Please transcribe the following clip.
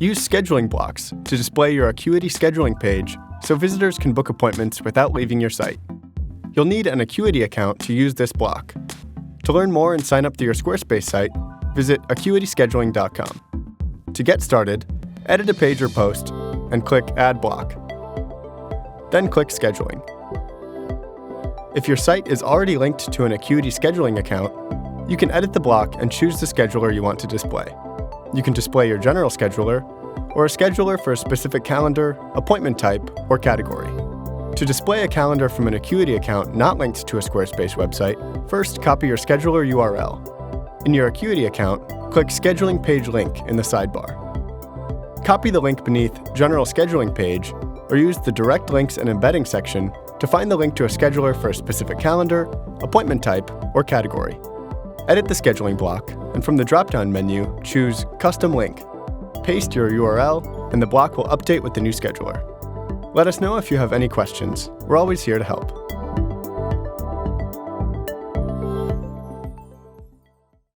Use scheduling blocks to display your Acuity scheduling page so visitors can book appointments without leaving your site. You'll need an Acuity account to use this block. To learn more and sign up to your Squarespace site, visit acuityscheduling.com. To get started, edit a page or post and click Add Block. Then click Scheduling. If your site is already linked to an Acuity scheduling account, you can edit the block and choose the scheduler you want to display. You can display your general scheduler or a scheduler for a specific calendar, appointment type, or category. To display a calendar from an Acuity account not linked to a Squarespace website, first copy your scheduler URL. In your Acuity account, click Scheduling Page Link in the sidebar. Copy the link beneath General Scheduling Page, or use the Direct Links and Embedding section to find the link to a scheduler for a specific calendar, appointment type, or category. Edit the scheduling block, and from the drop-down menu, choose Custom Link. Paste your URL, and the block will update with the new scheduler. Let us know if you have any questions. We're always here to help.